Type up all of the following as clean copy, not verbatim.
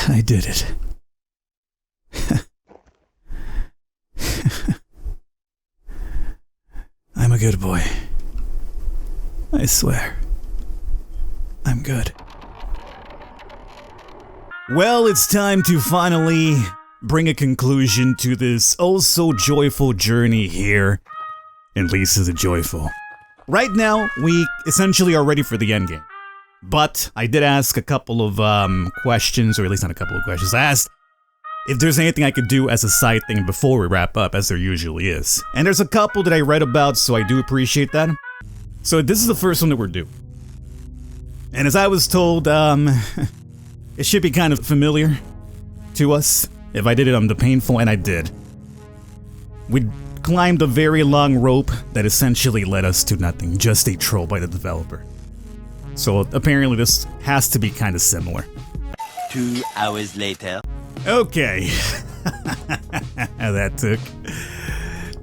I did it. I'm a good boy. I swear. I'm good. Well, it's time to finally bring a conclusion to this oh-so-joyful journey here in Lisa the Joyful. Right now, we essentially are ready for the endgame. But I did ask a couple of questions, or at least not a couple of questions. I asked if there's anything I could do as a side thing before we wrap up, as there usually is. And there's a couple that I read about, so I do appreciate that. So this is the first one that we're due. And as I was told, it should be kind of familiar to us if I did it on the painful, and I did. We climbed a very long rope that essentially led us to nothing, just a troll by the developer. So apparently this has to be kind of similar. 2 hours later. Okay. That took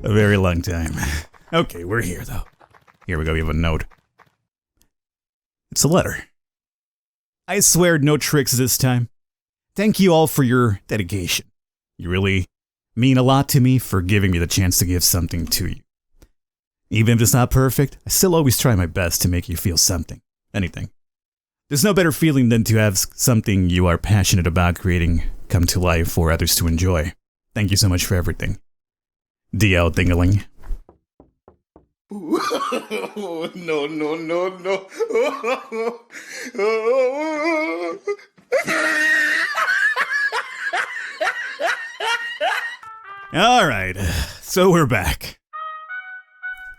a very long time. Okay, we're here though. Here we go, we have a note. It's a letter. I swear no tricks this time. Thank you all for your dedication. You really mean a lot to me for giving me the chance to give something to you. Even if it's not perfect, I still always try my best to make you feel something. Anything. There's no better feeling than to have something you are passionate about creating come to life for others to enjoy. Thank you so much for everything. DL Dingaling. No. Alright, so we're back.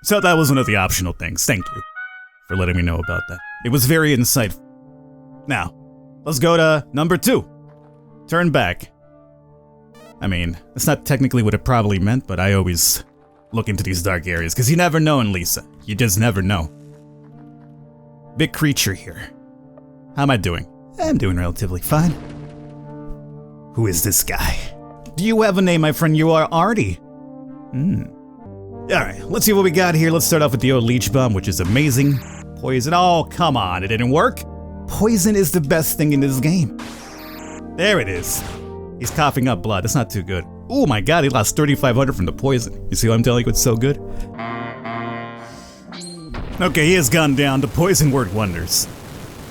So that was one of the optional things. Thank you for letting me know about that. It was very insightful. Now, let's go to number 2. Turn back. I mean, that's not technically what it probably meant, but I always look into these dark areas, because you never know in Lisa. You just never know. Big creature here. How am I doing? I'm doing relatively fine. Who is this guy? Do you have a name, my friend? You are Artie. Alright, let's see what we got here. Let's start off with the old leech bomb, which is amazing. Poison. Oh, come on. It didn't work. Poison is the best thing in this game. There it is. He's coughing up blood. That's not too good. Oh my god, he lost 3,500 from the poison. You see what I'm telling you? It's so good. Okay, he has gone down. The poison worked wonders.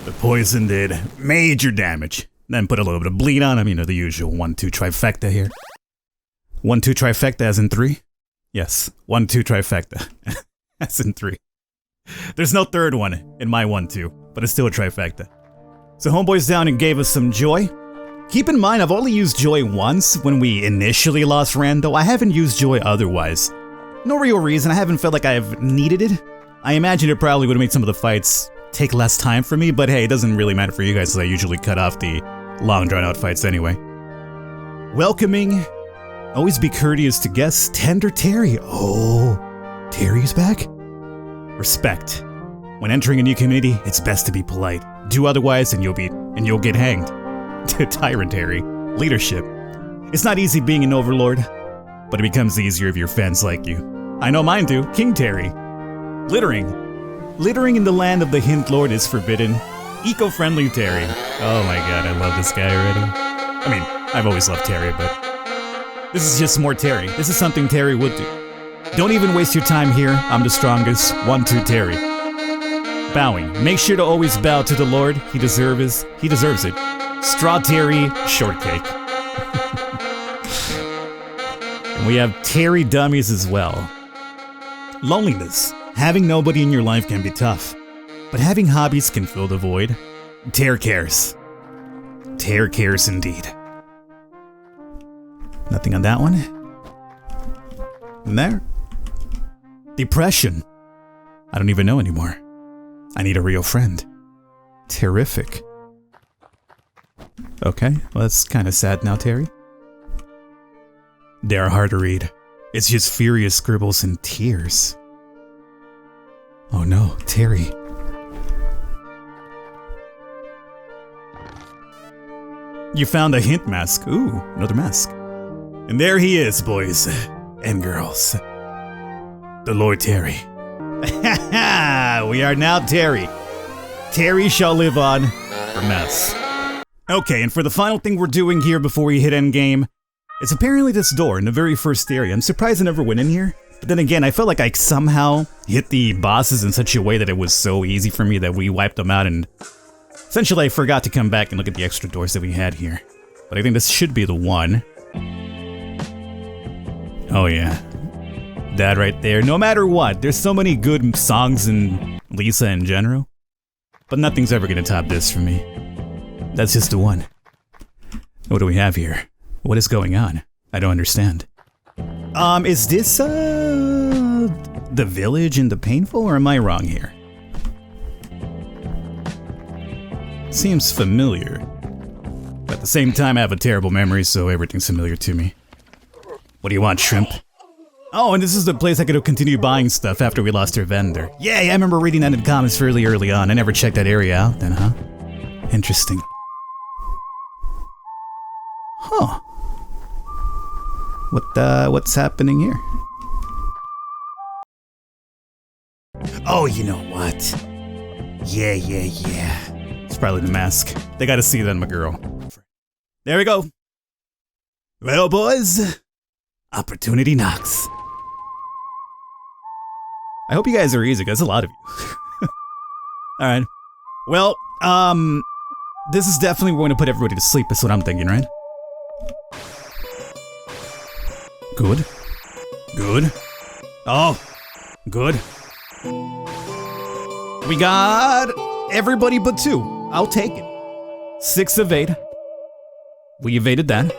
The poison did major damage. Then put a little bit of bleed on him. You know, the usual 1-2 trifecta here. 1-2 trifecta as in 3? Yes, 1-2 trifecta. As in 3. There's no third one in my 1-2, but it's still a trifecta. So homeboy's down and gave us some joy. Keep in mind, I've only used joy once when we initially lost Rando. I haven't used joy otherwise. No real reason, I haven't felt like I've needed it. I imagine it probably would have made some of the fights take less time for me, but hey, it doesn't really matter for you guys, as I usually cut off the long drawn out fights anyway. Welcoming, always be courteous to guests, tender Terry. Oh, Terry's back? Respect. When entering a new community, it's best to be polite. Do otherwise and you'll get hanged. Tyrant Terry. Leadership. It's not easy being an overlord, but it becomes easier if your fans like you. I know mine do. King Terry. Littering. Littering in the land of the Hint Lord is forbidden. Eco-friendly Terry. Oh my god, I love this guy already. I mean, I've always loved Terry, but this is just more Terry. This is something Terry would do. Don't even waste your time here. I'm the strongest. 1-2 Terry. Bowing. Make sure to always bow to the Lord. He deserves it. Straw Terry Shortcake. And we have Terry dummies as well. Loneliness. Having nobody in your life can be tough, but having hobbies can fill the void. Tear cares. Tear cares indeed. Nothing on that one. And there. Depression. I don't even know anymore. I need a real friend. Terrific. Okay, well that's kind of sad now, Terry. They're hard to read. It's just furious scribbles and tears. Oh no, Terry. You found a hint mask. Ooh, another mask. And there he is, boys and girls. The Lord Terry. We are now Terry. Terry shall live on for mess. Okay, and for the final thing we're doing here before we hit endgame, it's apparently this door in the very first area. I'm surprised I never went in here. But then again, I felt like I somehow hit the bosses in such a way that it was so easy for me that we wiped them out, and essentially I forgot to come back and look at the extra doors that we had here. But I think this should be the one. Oh yeah. That right there. No matter what, there's so many good songs in Lisa in general. But nothing's ever gonna top this for me. That's just the one. What do we have here? What is going on? I don't understand. Is this, the village in the Painful, or am I wrong here? Seems familiar. But at the same time, I have a terrible memory, so everything's familiar to me. What do you want, shrimp? Oh, and this is the place I could have continued buying stuff after we lost our vendor. Yeah, I remember reading that in the comments fairly early on. I never checked that area out then, huh? Interesting. Huh. What's happening here? Oh, you know what? Yeah. It's probably the mask. They gotta see that, my girl. There we go. Well, boys, opportunity knocks. I hope you guys are easy, because there's a lot of you. Alright. Well, this is definitely going to put everybody to sleep, is what I'm thinking, right? Good. Oh, good. We got everybody but 2. I'll take it. 6 of 8. We evaded that.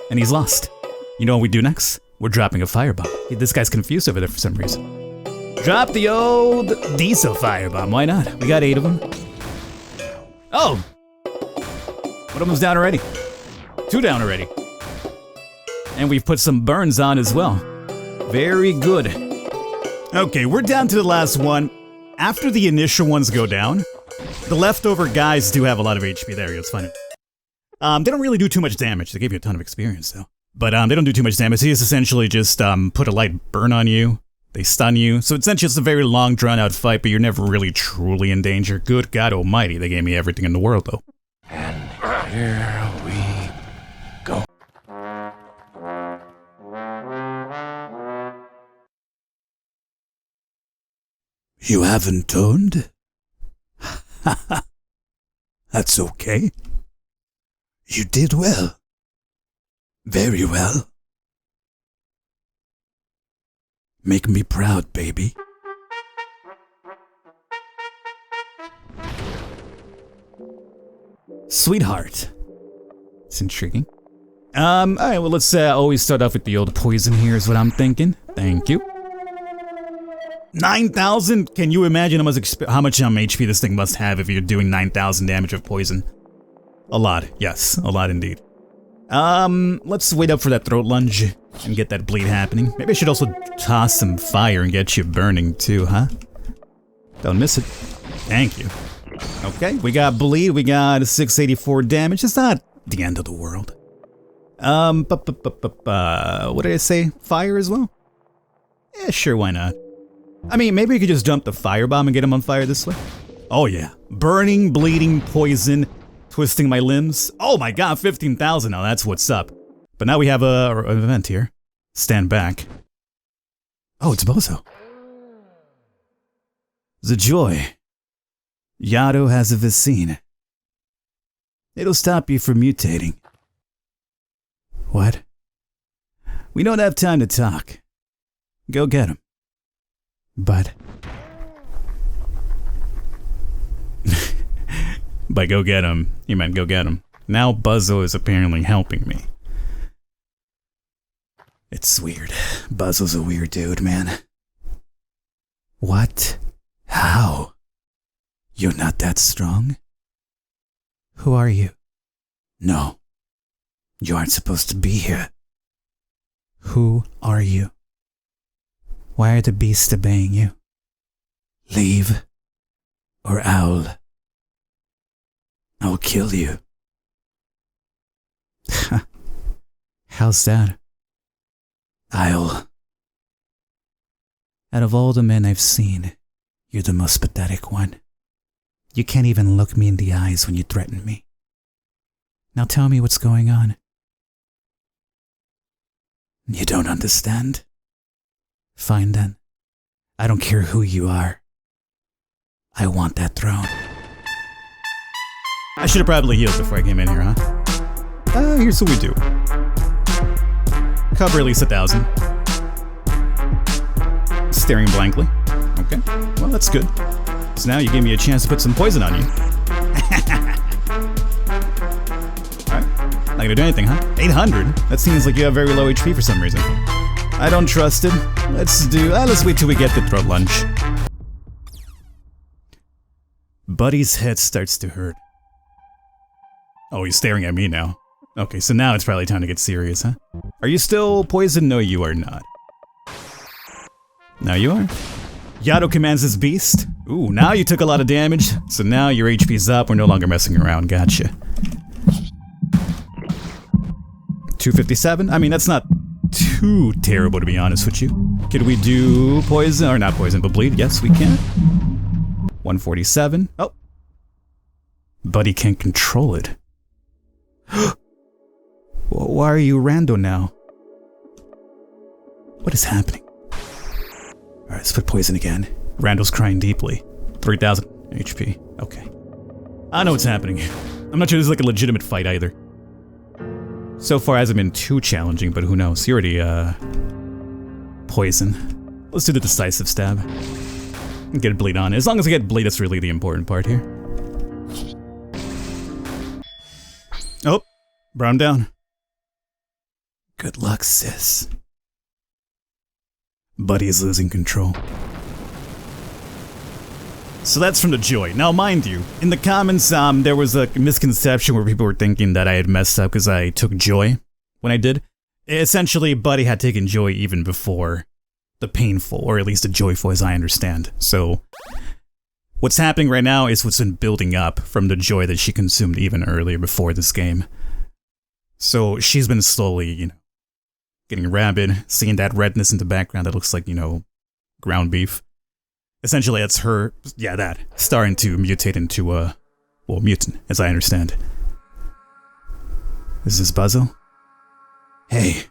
And he's lost. You know what we do next? We're dropping a firebomb. This guy's confused over there for some reason. Drop the old diesel firebomb. Why not? We got 8 of them. Oh! One of them's down already. 2 down already. And we've put some burns on as well. Very good. Okay, we're down to the last one. After the initial ones go down, the leftover guys do have a lot of HP. There, it's fine. They don't really do too much damage. They give you a ton of experience, though. But they don't do too much damage. They just essentially just put a light burn on you. They stun you. So essentially it's a very long, drawn-out fight, but you're never really truly in danger. Good God almighty, they gave me everything in the world, though. And here we go. You haven't turned? That's okay. You did well. Very well. Make me proud, baby. Sweetheart. It's intriguing. Alright, well, let's always start off with the old poison here is what I'm thinking. Thank you. 9,000? Can you imagine how much HP this thing must have if you're doing 9,000 damage of poison? A lot, yes, a lot indeed. Let's wait up for that throat lunge and get that bleed happening. Maybe I should also toss some fire and get you burning too, huh? Don't miss it. Thank you. Okay, we got bleed, we got 684 damage. It's not the end of the world. What did I say? Fire as well? Yeah, sure, why not? I mean, maybe we could just dump the firebomb and get him on fire this way. Oh yeah, burning, bleeding, poison, twisting my limbs. Oh my god, 15,000 now, that's what's up. But now we have an event here. Stand back. Oh, it's Bozo. The joy. Yato has a vaccine. It'll stop you from mutating. What? We don't have time to talk. Go get him. But... by go get him, you meant go get him. Now Buzzo is apparently helping me. It's weird. Buzzo's a weird dude, man. What? How? You're not that strong? Who are you? No. You aren't supposed to be here. Who are you? Why are the beasts obeying you? Leave, or I'll kill you. How's that? Out of all the men I've seen, you're the most pathetic one. You can't even look me in the eyes when you threaten me. Now tell me what's going on. You don't understand? Fine then. I don't care who you are. I want that throne. I should have probably healed before I came in here, huh? Here's what we do. Cover at least 1,000. Staring blankly. Okay, well that's good. So now you gave me a chance to put some poison on you. Alright, not gonna do anything, huh? 800? That seems like you have very low HP for some reason. I don't trust it. Let's wait till we get the throat lunge. Buddy's head starts to hurt. Oh, he's staring at me now. Okay, so now it's probably time to get serious, huh? Are you still poisoned? No, you are not. Now you are. Yato commands his beast. Ooh, now you took a lot of damage, so now your HP's up. We're no longer messing around. Gotcha. 257? I mean, that's not too terrible, to be honest with you. Could we do poison? Or not poison, but bleed? Yes, we can. 147. Oh. Buddy can't control it. Why are you rando now? What is happening? Alright, let's put poison again. Randall's crying deeply. 3,000 HP. Okay. I know what's happening. I'm not sure this is like a legitimate fight either. So far hasn't been too challenging, but who knows? You already, poison. Let's do the decisive stab. And get bleed on. As long as I get bleed, that's really the important part here. Oh, brought him down. Good luck, sis. Buddy is losing control. So that's from the Joy. Now, mind you, in the comments, there was a misconception where people were thinking that I had messed up because I took Joy when I did. Essentially, Buddy had taken Joy even before the painful, or at least the joyful as I understand. So, what's happening right now is what's been building up from the Joy that she consumed even earlier before this game. So, she's been slowly, getting rabid, seeing that redness in the background that looks like, ground beef. Essentially, that's her, that, starting to mutate into mutant, as I understand. Is this Buzzle? Hey,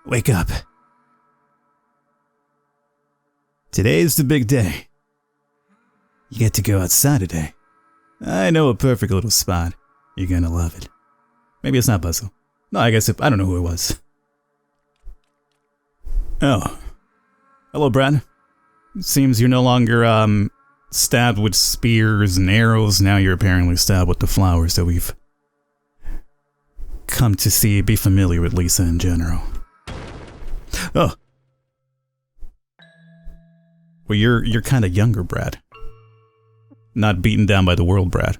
wake up. Today's the big day. You get to go outside today. I know a perfect little spot. You're gonna love it. Maybe it's not Buzzle. No, I guess I don't know who it was. Oh. Hello, Brad. Seems you're no longer, stabbed with spears and arrows. Now you're apparently stabbed with the flowers that we've come to be familiar with Lisa in general. Oh. Well, you're kind of younger, Brad. Not beaten down by the world, Brad.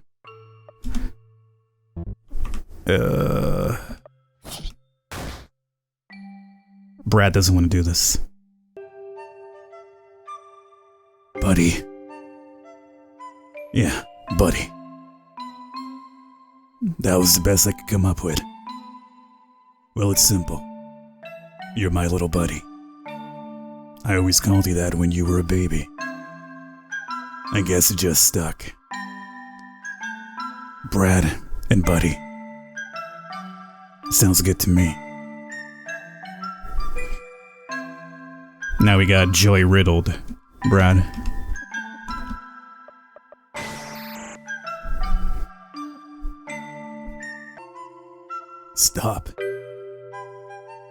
Brad doesn't want to do this. Buddy. Yeah, Buddy. That was the best I could come up with. Well, it's simple. You're my little buddy. I always called you that when you were a baby. I guess it just stuck. Brad and Buddy. Sounds good to me. Now we got Joy riddled, Brad. Stop.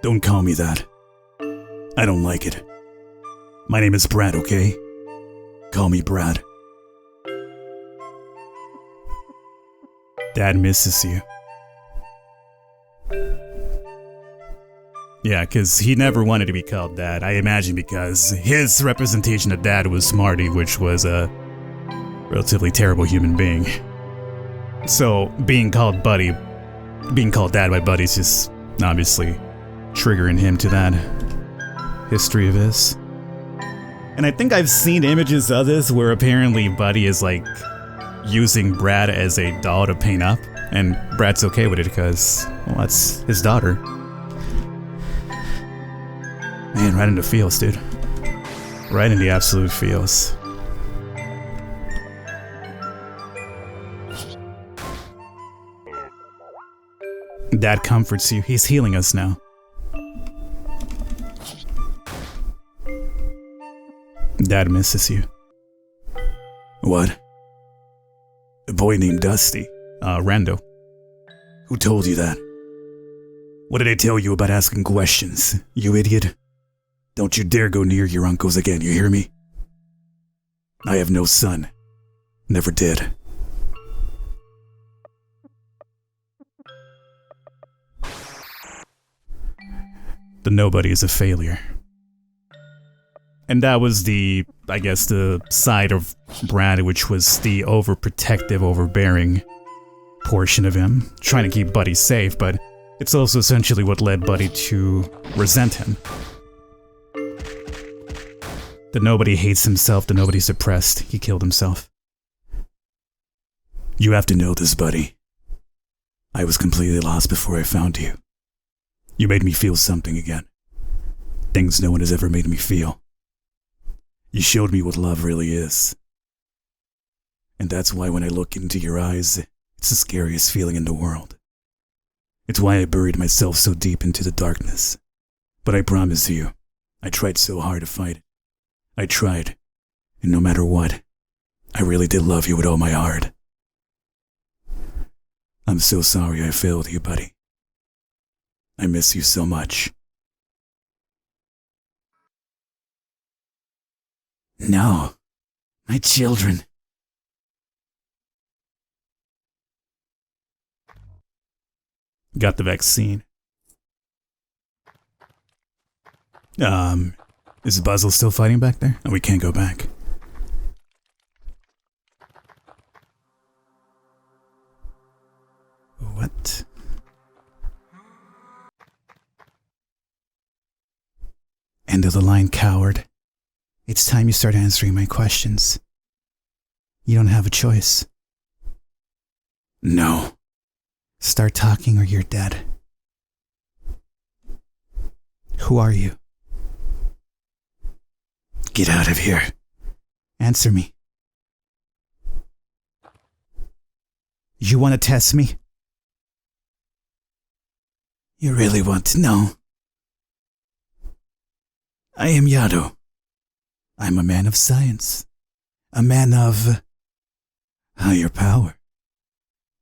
Don't call me that. I don't like it. My name is Brad, okay? Call me Brad. Dad misses you. Yeah, because he never wanted to be called Dad. I imagine because his representation of Dad was Marty, which was a relatively terrible human being. So, being called Dad by Buddy is just obviously triggering him to that history of his. And I think I've seen images of this where apparently Buddy is like using Brad as a doll to paint up, and Brad's okay with it because, well, that's his daughter. Man, right into feels, dude. Right in the absolute feels. Dad comforts you. He's healing us now. Dad misses you. What? A boy named Dusty. Rando. Who told you that? What did I tell you about asking questions, you idiot? Don't you dare go near your uncles again, you hear me? I have no son. Never did. The nobody is a failure. And that was the side of Brad, which was the overprotective, overbearing portion of him, trying to keep Buddy safe, but it's also essentially what led Buddy to resent him. The nobody hates himself, the nobody suppressed, he killed himself. You have to know this, Buddy. I was completely lost before I found you. You made me feel something again. Things no one has ever made me feel. You showed me what love really is. And that's why when I look into your eyes, it's the scariest feeling in the world. It's why I buried myself so deep into the darkness. But I promise you, I tried so hard to fight it. I tried. And no matter what, I really did love you with all my heart. I'm so sorry I failed you, buddy. I miss you so much. No, my children. Got the vaccine. Is Buzzle still fighting back there? Oh, we can't go back. What? End of the line, coward. It's time you start answering my questions. You don't have a choice. No. Start talking or you're dead. Who are you? Get out of here. Answer me. You want to test me? You really want to know? I am Yado. I'm a man of science. A man of higher power.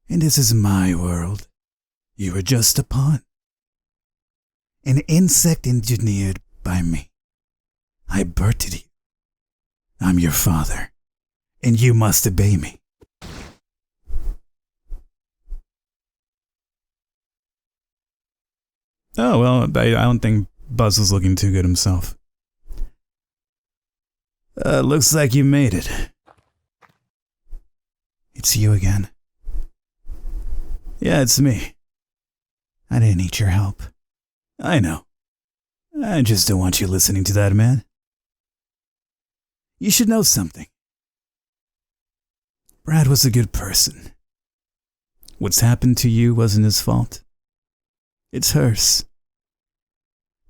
And this is my world. You are just a pawn. An insect engineered by me. I birthed you. I'm your father. And you must obey me. Oh, well, I don't think Buzz is looking too good himself. Looks like you made it. It's you again. Yeah, it's me. I didn't need your help. I know. I just don't want you listening to that, man. You should know something. Brad was a good person. What's happened to you wasn't his fault. It's hers.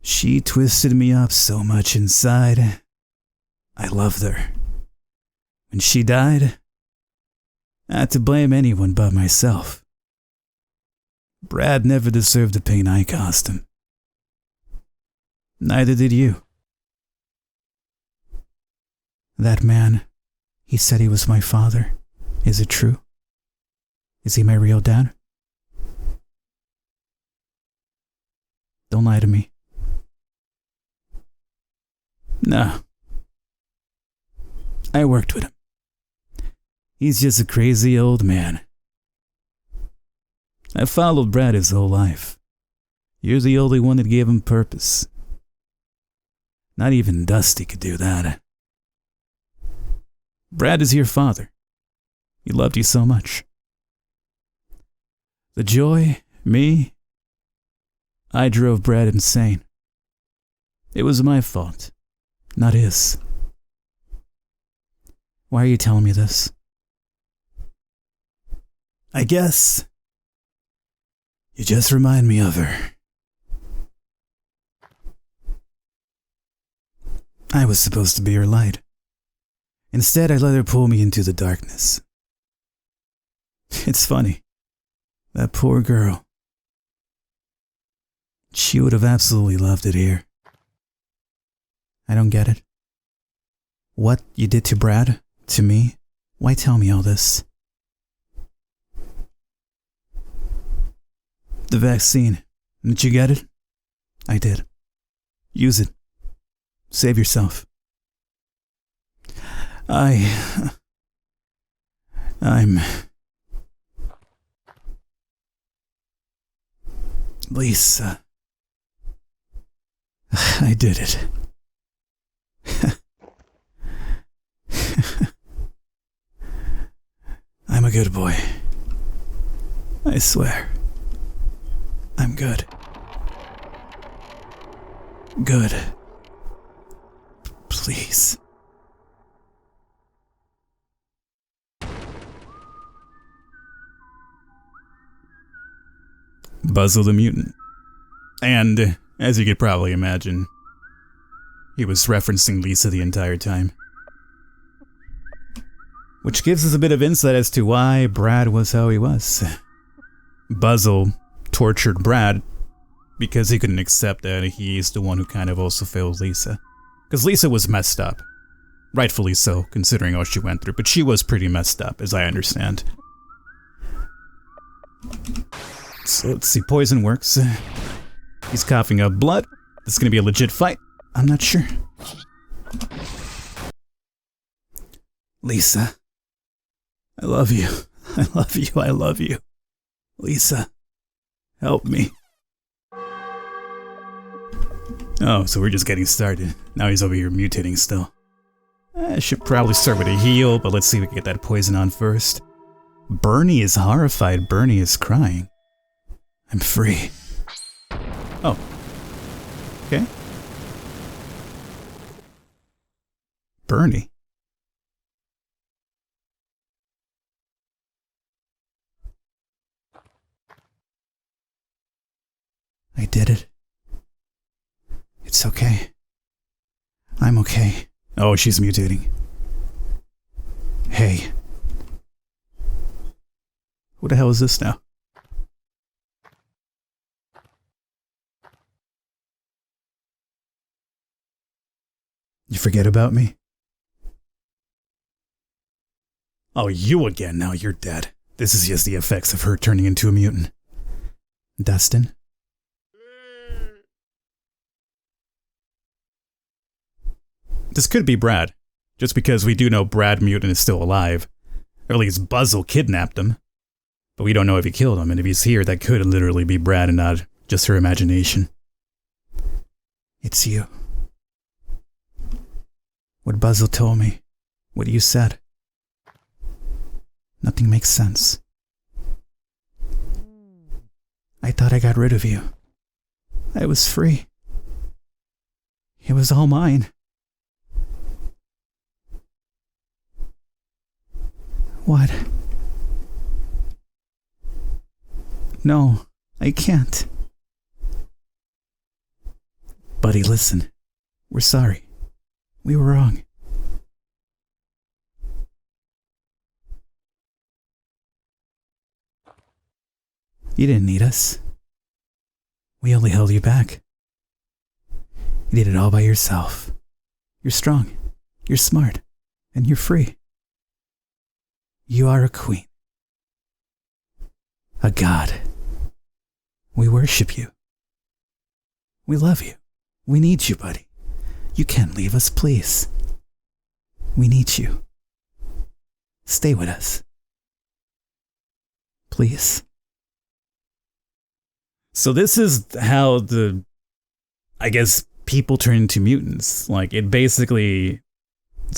She twisted me up so much inside. I loved her. When she died, I had to blame anyone but myself. Brad never deserved the pain I caused him. Neither did you. That man, he said he was my father. Is it true? Is he my real dad? Don't lie to me. No. I worked with him. He's just a crazy old man. I followed Brad his whole life. You're the only one that gave him purpose. Not even Dusty could do that. Brad is your father. He loved you so much. The joy, me, I drove Brad insane. It was my fault, not his. Why are you telling me this? I guess you just remind me of her. I was supposed to be her light. Instead, I let her pull me into the darkness. It's funny. That poor girl. She would have absolutely loved it here. I don't get it. What you did to Brad? To me? Why tell me all this? The vaccine. Did you get it? I did. Use it. Save yourself. I'm... Lisa. I did it. I'm a good boy. I swear. I'm good. Good. Please. Buzzle the mutant. And, as you could probably imagine, he was referencing Lisa the entire time. Which gives us a bit of insight as to why Brad was how he was. Buzzle tortured Brad because he couldn't accept that he's the one who kind of also failed Lisa. Because Lisa was messed up. Rightfully so, considering all she went through, but she was pretty messed up, as I understand. So let's see, poison works. He's coughing up blood. This is gonna be a legit fight. I'm not sure. Lisa. I love you. I love you. I love you. Lisa. Help me. Oh, so we're just getting started. Now he's over here mutating still. I should probably start with a heal, but let's see if we can get that poison on first. Bernie is horrified. Bernie is crying. I'm free. Oh. Okay. Bernie. I did it. It's okay. I'm okay. Oh, she's mutating. Hey. Who the hell is this now? You forget about me? Oh, you again. Now you're dead. This is just the effects of her turning into a mutant. Dustin? This could be Brad, just because we do know Brad Mutant is still alive. Or at least Buzzle kidnapped him. But we don't know if he killed him, and if he's here, that could literally be Brad and not just her imagination. It's you. What Buzzle told me, what you said. Nothing makes sense. I thought I got rid of you. I was free. It was all mine. What? No, I can't. Buddy, listen. We're sorry. We were wrong. You didn't need us. We only held you back. You did it all by yourself. You're strong. You're smart. And you're free. You are a queen. A god. We worship you. We love you. We need you, buddy. You can't leave us, please. We need you. Stay with us. Please. So this is how I guess, people turn into mutants. Like, it basically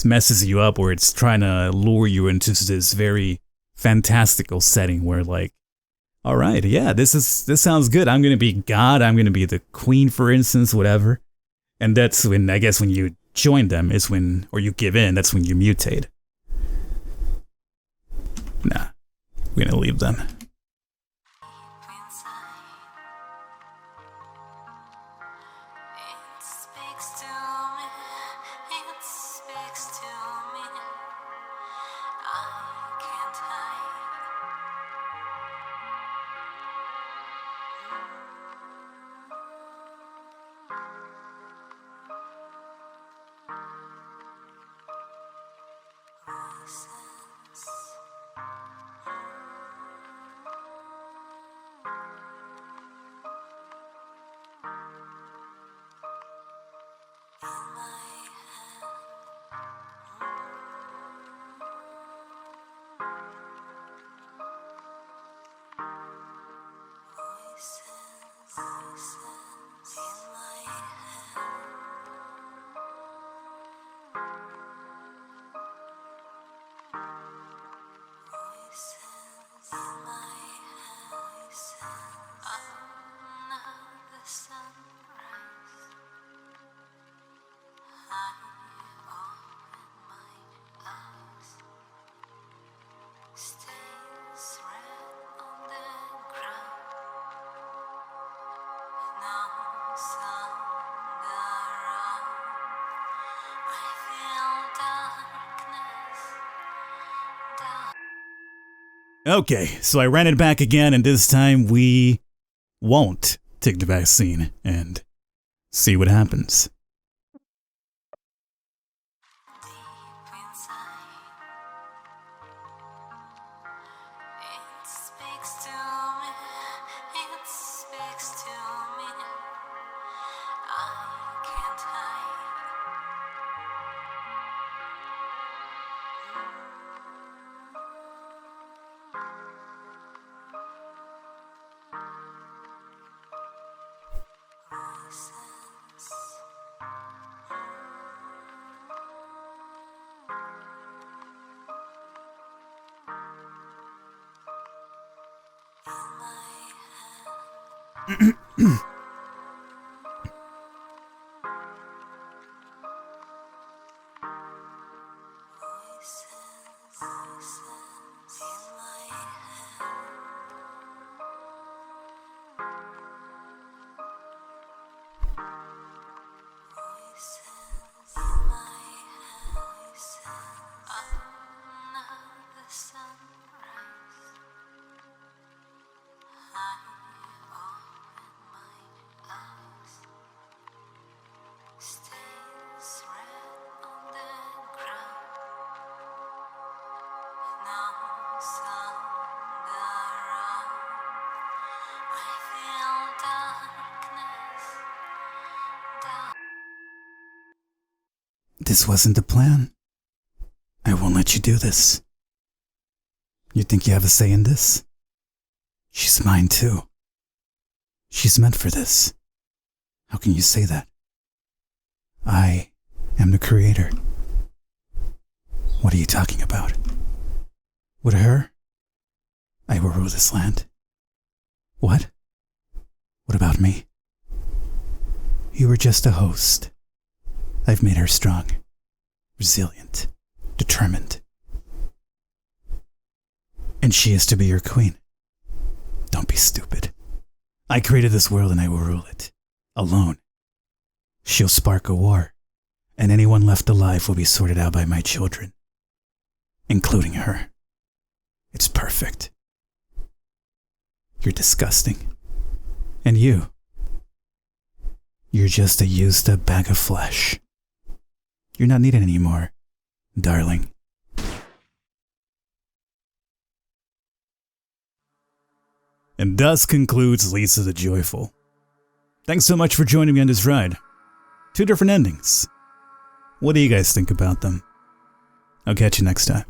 messes you up, where it's trying to lure you into this very fantastical setting where, like, all right, yeah, this sounds good. I'm going to be God. I'm going to be the queen, for instance, whatever. And that's when, I guess, when you join them is when, or you give in, that's when you mutate. Nah, we're going to leave them. Okay, so I ran it back again, and this time we won't take the vaccine and see what happens. This wasn't the plan. I won't let you do this. You think you have a say in this? She's mine too. She's meant for this. How can you say that? I am the creator. What are you talking about? With her, I will rule this land. What? What about me? You were just a host. I've made her strong, resilient, determined. And she is to be your queen. Don't be stupid. I created this world and I will rule it. Alone. She'll spark a war, and anyone left alive will be sorted out by my children. Including her. It's perfect. You're disgusting. And you. You're just a used up bag of flesh. You're not needed anymore, darling. And thus concludes Lisa the Joyful. Thanks so much for joining me on this ride. 2 different endings. What do you guys think about them? I'll catch you next time.